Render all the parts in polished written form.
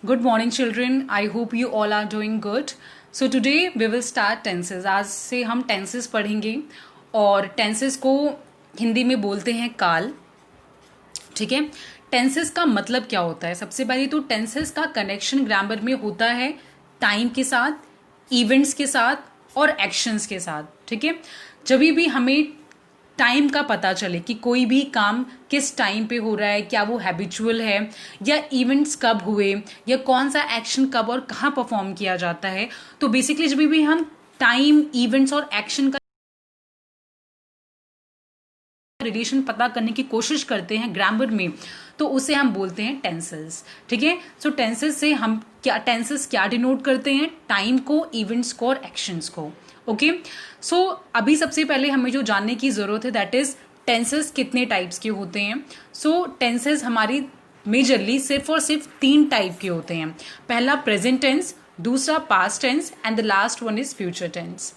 Good morning, children. I hope you all are doing good. So today we will start tenses. आज से हम tenses पढ़ेंगे और tenses को हिंदी में बोलते हैं काल. ठीक है. टेंसेस का मतलब क्या होता है? सबसे पहले तो टेंसेस का कनेक्शन ग्रामर में होता है टाइम के साथ, इवेंट्स के साथ और एक्शंस के साथ. ठीक है. जब भी हमें टाइम का पता चले कि कोई भी काम किस टाइम पे हो रहा है, क्या वो हैबिचुअल है या इवेंट्स कब हुए या कौन सा एक्शन कब और कहाँ परफॉर्म किया जाता है, तो बेसिकली जब भी हम टाइम, इवेंट्स और एक्शन का रिलेशन पता करने की कोशिश करते हैं ग्रामर में, तो उसे हम बोलते हैं टेंसेस. ठीक है. सो टेंसेस से हम टेंसेस क्या डिनोट करते हैं? टाइम को, इवेंट्स को और एक्शंस को. ओके. सो अभी सबसे पहले हमें जो जानने की जरूरत है दैट इज टेंसेस कितने टाइप्स के होते हैं. सो टेंसेस हमारी मेजरली सिर्फ और सिर्फ 3 टाइप के होते हैं. पहला प्रेजेंट टेंस, दूसरा past tense and the last one is future tense.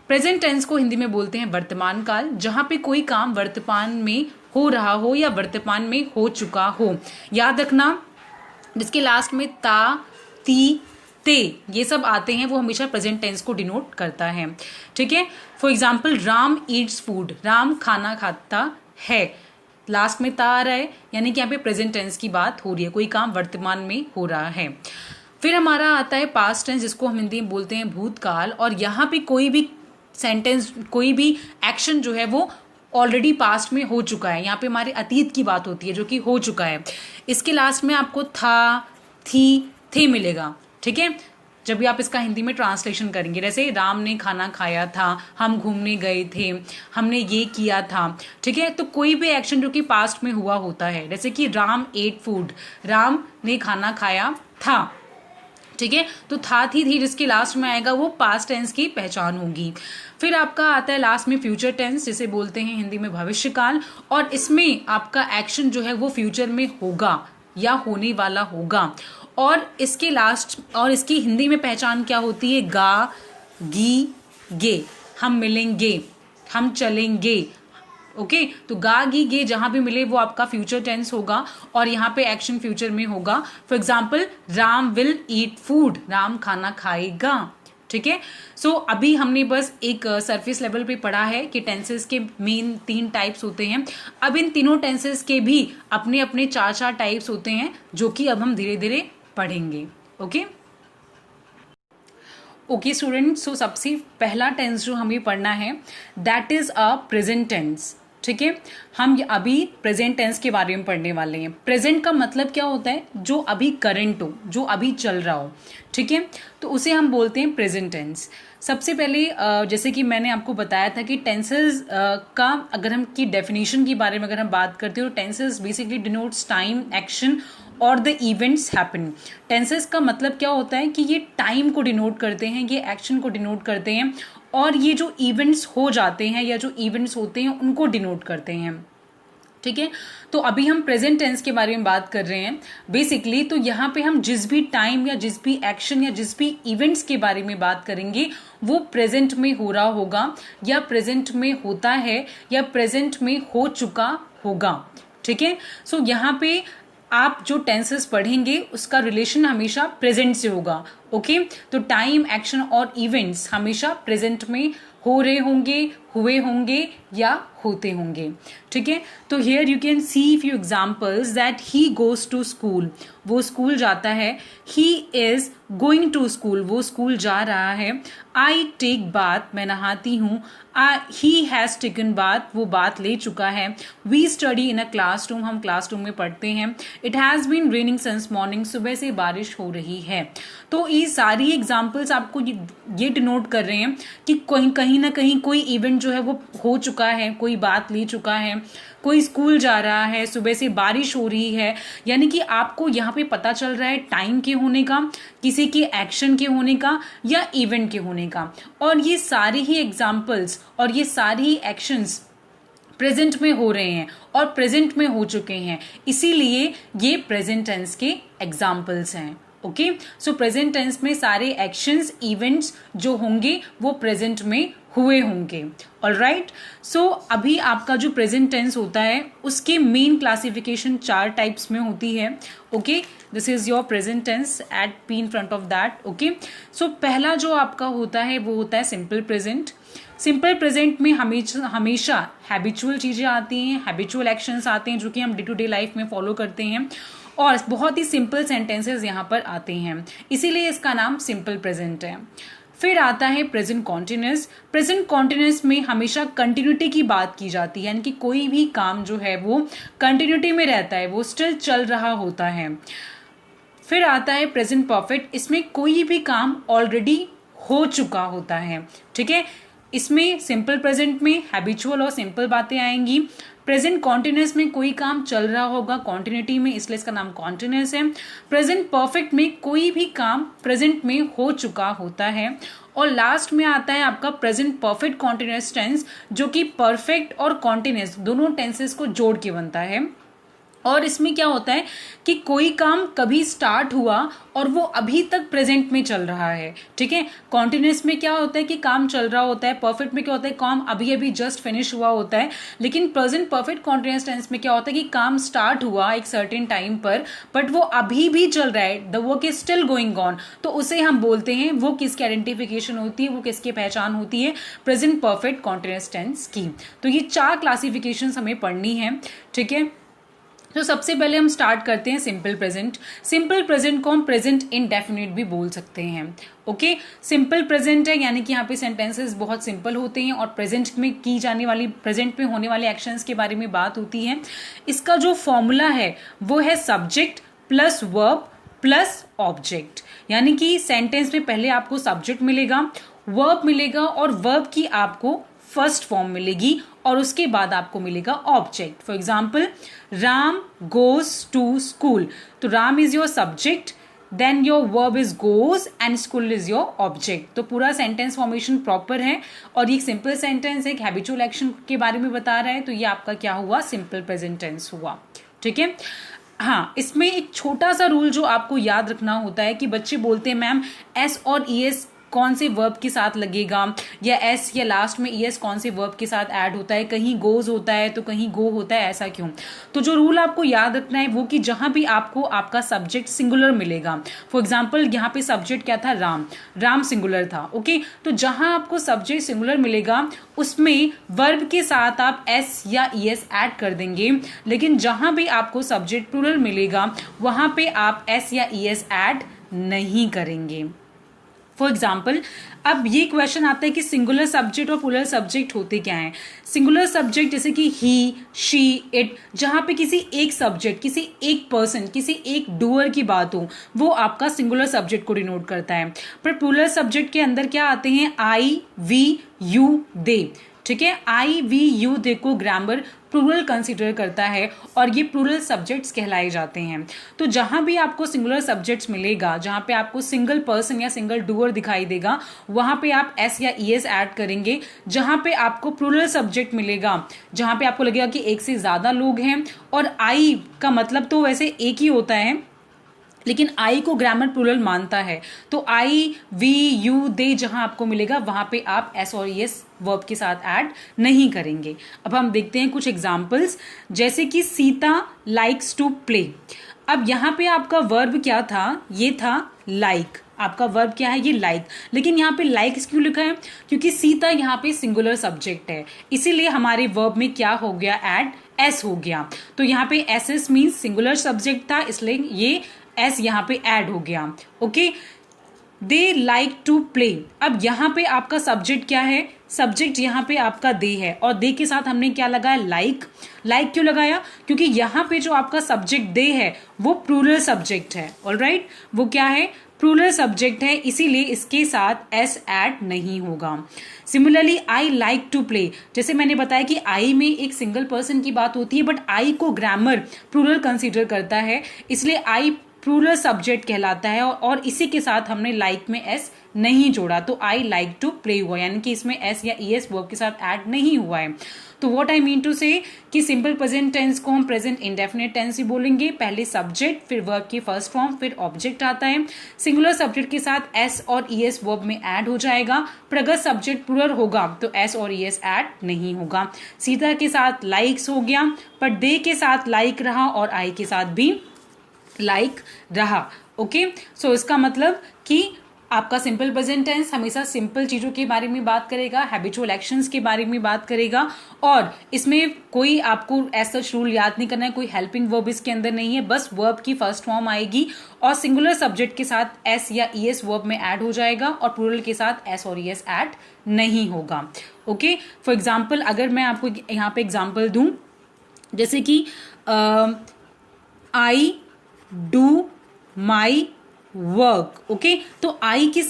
Present tense को हिंदी में बोलते हैं वर्तमान काल, जहां पे कोई काम वर्तमान में हो रहा हो या वर्तमान में हो चुका हो. याद रखना जिसके लास्ट में ता, ती, ते ये सब आते हैं वो हमेशा प्रेजेंट टेंस को डिनोट करता है. ठीक है. For example Ram Yeats food, Ram खाना खाता है, लास्ट में ता आ रहा है, यानी कि यहाँ पे प्रेजेंट टेंस की बात हो रही है, कोई काम वर्तमान में हो रहा है. फिर हमारा आता है पास्ट टेंस, जिसको हम हिंदी में बोलते हैं भूतकाल, और यहाँ पे कोई भी सेंटेंस, कोई भी एक्शन जो है वो ऑलरेडी पास्ट में हो चुका है. यहाँ पे हमारे अतीत की बात होती है जो कि हो चुका है. इसके लास्ट में आपको था, थी, थे मिलेगा. ठीक है. जब भी आप इसका हिंदी में ट्रांसलेशन करेंगे, जैसे राम ने खाना खाया था, हम घूमने गए थे, हमने ये किया था. ठीक है. तो कोई भी एक्शन जो कि पास्ट में हुआ होता है, जैसे कि राम एट फूड, राम ने खाना खाया था. ठीक है. तो था, थी जिसके लास्ट में आएगा वो पास्ट टेंस की पहचान होगी. फिर आपका आता है लास्ट में फ्यूचर टेंस, जिसे बोलते हैं हिंदी में भविष्यकाल, और इसमें आपका एक्शन जो है वो फ्यूचर में होगा या होने वाला होगा. और इसके लास्ट और इसकी हिंदी में पहचान क्या होती है? गा, गी, गे. हम मिलेंगे, हम चलेंगे. ओके. तो गा, गी, गे जहां भी मिले वो आपका फ्यूचर टेंस होगा और यहाँ पे एक्शन फ्यूचर में होगा. For example Ram will eat food, Ram खाना खाएगा. ठीक है. सो अभी हमने बस एक सरफेस लेवल पे पढ़ा है कि टेंसेस के मेन 3 टाइप्स होते हैं. अब इन तीनों टेंसेस के भी अपने अपने 4 टाइप्स होते हैं जो कि अब हम धीरे धीरे पढ़ेंगे. ओके. ओके स्टूडेंट्स, सो सबसे पहला टेंस जो हमें पढ़ना है that is a present tense. ठीक है. हम अभी प्रेजेंट टेंस के बारे में पढ़ने वाले हैं. प्रेजेंट का मतलब क्या होता है? जो अभी करंट हो, जो अभी चल रहा हो. ठीक है. तो उसे हम बोलते हैं प्रेजेंट टेंस. सबसे पहले जैसे कि मैंने आपको बताया था कि टेंसेस का अगर हम की डेफिनेशन के बारे में अगर हम बात करते हो, tenses basically denotes time, action और द इवेंट्स हैपन. टेंसेस का मतलब क्या होता है कि ये टाइम को डिनोट करते हैं, ये एक्शन को डिनोट करते हैं, और ये जो इवेंट्स हो जाते हैं या जो इवेंट्स होते हैं उनको डिनोट करते हैं. ठीक है. तो अभी हम प्रेजेंट टेंस के बारे में बात कर रहे हैं बेसिकली. तो यहाँ पे हम जिस भी टाइम या जिस भी एक्शन या जिस भी इवेंट्स के बारे में बात करेंगे वो प्रेजेंट में हो रहा होगा या प्रेजेंट में होता है या प्रेजेंट में हो चुका होगा. ठीक है. सो यहाँ पे आप जो टेंसेस पढ़ेंगे उसका रिलेशन हमेशा प्रेजेंट से होगा. ओके. तो टाइम, एक्शन और इवेंट्स हमेशा प्रेजेंट में हो रहे होंगे, हुए होंगे या होते होंगे. ठीक है. तो here you can see few examples that he goes to school, वो स्कूल जाता है. He is going to school, वो स्कूल जा रहा है. आई टेक बाथ, मैं नहाती हूँ. ही हैज टेकन बाथ, वो बात ले चुका है. We study in a classroom, हम क्लासरूम में पढ़ते हैं. It has been raining since morning, सुबह से बारिश हो रही है. तो ये सारी एग्जाम्पल्स आपको ये डिनोट कर रहे हैं कि कहीं ना कहीं कोई इवेंट जो है वो हो चुका है, कोई बात ले चुका है, कोई स्कूल जा रहा है, सुबह से बारिश हो रही है. यानी कि आपको यहाँ पे पता चल रहा है टाइम के होने का, किसी के एक्शन के होने का या इवेंट के होने का. और ये सारी ही एग्जाम्पल्स और ये सारी ही एक्शंस प्रेजेंट में हो रहे हैं और प्रेजेंट में हो चुके हैं, इसीलिए ये प्रेजेंट टेंस के एग्जाम्पल्स हैं. ओके. सो प्रेजेंट टेंस में सारे एक्शंस, इवेंट्स जो होंगे वो प्रेजेंट में हुए होंगे। ऑलराइट, सो अभी आपका जो प्रेजेंट टेंस होता है उसके मेन क्लासिफिकेशन 4 टाइप्स में होती है। Okay, this is your present tense at P in front of that. Okay, so पहला जो आपका होता है वो होता है सिंपल प्रेजेंट। सिंपल प्रेजेंट में हमेशा हैबिचुअल चीजें आती हैं, हैबिचुअल एक्शंस आते हैं जो कि हम डे टू डे लाइफ में फॉलो करते हैं, और बहुत ही सिंपल सेंटेंसेस यहाँ पर आते हैं, इसीलिए इसका नाम सिंपल प्रेजेंट है। फिर आता है प्रेजेंट कॉन्टिन्यूस। प्रेजेंट कॉन्टिन्यूस में हमेशा कंटिन्यूटी की बात की जाती है, यानी कि कोई भी काम जो है वो कंटिन्यूटी में रहता है, वो स्टिल चल रहा होता है। फिर आता है प्रेजेंट परफेक्ट। इसमें कोई भी काम ऑलरेडी हो चुका होता है। ठीक है, इसमें सिंपल प्रेजेंट में हैबिचुअल और सिंपल बातें आएंगी। प्रेजेंट कॉन्टिन्यूस में कोई काम चल रहा होगा कॉन्टिन्यूटी में, इसलिए इसका नाम कॉन्टिन्यूस है। प्रेजेंट परफेक्ट में कोई भी काम प्रेजेंट में हो चुका होता है। और लास्ट में आता है आपका प्रेजेंट परफेक्ट कॉन्टिन्यूस टेंस, जो कि परफेक्ट और कॉन्टिन्यूस दोनों टेंसेस को जोड़ के बनता है। और इसमें क्या होता है कि कोई काम कभी स्टार्ट हुआ और वो अभी तक प्रेजेंट में चल रहा है। ठीक है, कॉन्टिन्यूस में क्या होता है कि काम चल रहा होता है, परफेक्ट में क्या होता है काम अभी अभी जस्ट फिनिश हुआ होता है। लेकिन प्रेजेंट परफेक्ट कॉन्टिन्यूस टेंस में क्या होता है कि काम स्टार्ट हुआ एक सर्टेन टाइम पर, बट वो अभी भी चल रहा है, the work is still going on, तो उसे हम बोलते हैं, वो किसकी आइडेंटिफिकेशन होती है, वो किसकी पहचान होती है, प्रेजेंट परफेक्ट कॉन्टिन्यूस टेंस की। तो ये 4 क्लासिफिकेशन हमें पढ़नी है। ठीक है, तो सबसे पहले हम स्टार्ट करते हैं सिंपल प्रेजेंट। सिंपल प्रेजेंट को हम प्रेजेंट इंडेफिनिट भी बोल सकते हैं। ओके, सिंपल प्रेजेंट है यानी कि यहाँ पे सेंटेंसेस बहुत सिंपल होते हैं और प्रेजेंट में की जाने वाली, प्रेजेंट में होने वाले एक्शंस के बारे में बात होती है। इसका जो फॉर्मूला है वो है subject plus verb plus object, यानी कि सेंटेंस में पहले आपको सब्जेक्ट मिलेगा, वर्ब मिलेगा और वर्ब की आपको फर्स्ट फॉर्म मिलेगी और उसके बाद आपको मिलेगा object. For example, Ram goes to school, तो Ram is your subject, then your verb is goes and school is your object. तो पूरा सेंटेंस फॉर्मेशन प्रॉपर है और ये सिंपल सेंटेंस एक हैबिचुअल एक्शन के बारे में बता रहा है, तो ये आपका क्या हुआ, सिंपल प्रेजेंट टेंस हुआ। ठीक है, हाँ, इसमें एक छोटा सा रूल जो आपको याद रखना होता है कि बच्चे बोलते हैं मैम एस और ई एस कौन से वर्ब के साथ लगेगा, या एस या लास्ट में ईएस कौन से वर्ब के साथ ऐड होता है, कहीं गोज होता है तो कहीं गो होता है, ऐसा क्यों। तो जो रूल आपको याद रखना है वो कि जहां भी आपको आपका सब्जेक्ट सिंगुलर मिलेगा, फॉर एग्जांपल यहाँ पे सब्जेक्ट क्या था, राम, राम सिंगुलर था। ओके, तो जहां आपको सब्जेक्ट सिंगुलर मिलेगा उसमें वर्ब के साथ आप एस या ईएस ऐड कर देंगे, लेकिन जहां भी आपको सब्जेक्ट प्लूरल मिलेगा वहां पे आप एस या ईएस ऐड नहीं करेंगे। फॉर एग्जाम्पल, अब ये क्वेश्चन आता है कि सिंगुलर सब्जेक्ट और प्लूरल सब्जेक्ट होते क्या हैं। सिंगुलर सब्जेक्ट जैसे कि ही, शी, इट, जहां पे किसी एक सब्जेक्ट, किसी एक पर्सन, किसी एक डूअर की बात हो, वो आपका सिंगुलर सब्जेक्ट को डिनोट करता है। पर प्लूरल सब्जेक्ट के अंदर क्या आते हैं, आई, वी, यू, दे। ठीक है, आई, वी, यू, दे को ग्रामर प्लूरल कंसीडर करता है और ये प्लूरल सब्जेक्ट्स कहलाए जाते हैं। तो जहां भी आपको सिंगुलर सब्जेक्ट्स मिलेगा, जहां पे आपको सिंगल पर्सन या सिंगल डूअर दिखाई देगा, वहां पे आप एस या ईएस ऐड करेंगे। जहां पे आपको प्लूरल सब्जेक्ट मिलेगा, जहां पे आपको लगेगा कि एक से ज्यादा लोग हैं, और आई का मतलब तो वैसे एक ही होता है लेकिन आई को ग्रामर प्लूरल मानता है, तो आई, वी, यू, दे जहां आपको मिलेगा वहां पे आप एस और एस वर्ब के साथ ऐड नहीं करेंगे। अब हम देखते हैं कुछ एग्जांपल्स, जैसे कि सीता लाइक्स टू प्ले। अब यहाँ पे आपका वर्ब क्या था, ये था लाइक, आपका वर्ब क्या है, ये लाइक। लेकिन यहाँ पे लाइक क्यों लिखा है, क्योंकि सीता यहाँ पे सिंगुलर सब्जेक्ट है, इसीलिए हमारे वर्ब में क्या हो गया, ऐड एस हो गया। तो यहाँ पे S S means singular subject था, इसलिए ये एस यहाँ पे ऐड हो गया। Okay, they like to play. अब यहाँ पे आपका सब्जेक्ट क्या है, सब्जेक्ट यहाँ पे आपका दे है और दे के साथ हमने क्या लगाया, लाइक। लाइक क्यों लगाया, क्योंकि यहाँ पे जो आपका सब्जेक्ट दे है वो प्लूरल सब्जेक्ट है। ऑलराइट, वो क्या है, प्लूरल सब्जेक्ट है, इसीलिए इसके साथ एस ऐड नहीं होगा। Similarly I like to play, जैसे मैंने बताया कि आई में एक सिंगल पर्सन की बात होती है, बट आई को ग्रामर प्लूरल कंसीडर करता है, इसलिए आई प्लूरल सब्जेक्ट कहलाता है, और इसी के साथ हमने लाइक में एस नहीं जोड़ा, तो आई लाइक टू प्ले हुआ, यानी कि इसमें एस या ईएस वर्ब के साथ ऐड नहीं हुआ है। तो व्हाट आई मीन टू से कि सिंपल प्रेजेंट टेंस को हम प्रेजेंट इंडेफिनिट टेंस ही बोलेंगे, पहले सब्जेक्ट, फिर वर्ब की फर्स्ट फॉर्म, फिर ऑब्जेक्ट आता है। सिंगुलर सब्जेक्ट के साथ एस और ईएस वर्ब में ऐड हो जाएगा, पर अगर सब्जेक्ट प्लूरल होगा तो एस और ईएस ऐड नहीं होगा। सीता के साथ लाइक्स हो गया, पर दे के साथ लाइक रहा और आई के साथ भी लाइक रहा। ओके, सो इसका मतलब कि आपका सिंपल प्रेजेंट टेंस हमेशा सिंपल चीजों के बारे में बात करेगा, हैबिचुअल एक्शंस के बारे में बात करेगा, और इसमें कोई आपको ऐसा रूल याद नहीं करना है, कोई हेल्पिंग वर्ब इसके अंदर नहीं है, बस वर्ब की फर्स्ट फॉर्म आएगी और सिंगुलर सब्जेक्ट के साथ एस या ईएस वर्ब में ऐड हो जाएगा और प्लूरल के साथ एस और ईएस ऐड नहीं होगा। ओके, फॉर एग्जाम्पल अगर मैं आपको यहाँ पे एग्जाम्पल दूं, जैसे कि I do my work. Okay, तो आई के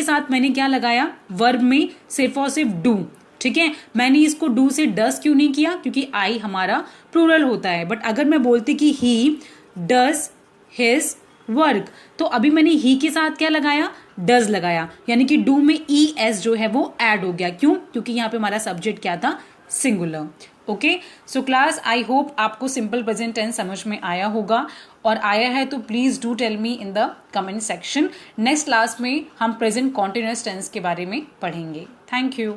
साथ मैंने क्या लगाया, वर्ब में सिर्फ और सिर्फ डू। ठीक है, मैंने इसको डू से डस क्यों नहीं किया, क्योंकि आई हमारा प्लूरल होता है। बट अगर मैं बोलती कि ही डज हिज वर्क, तो अभी मैंने ही के साथ क्या लगाया, डज लगाया, यानी कि डू में ई एस जो है वो ऐड हो गया। क्यों, क्योंकि यहाँ पे हमारा सब्जेक्ट क्या था, singular. Okay, so class I hope आपको सिंपल प्रेजेंट टेंस समझ में आया होगा, और आया है तो please do tell me in the comment section. Next class में हम प्रेजेंट कॉन्टिन्यूअस टेंस के बारे में पढ़ेंगे। Thank you.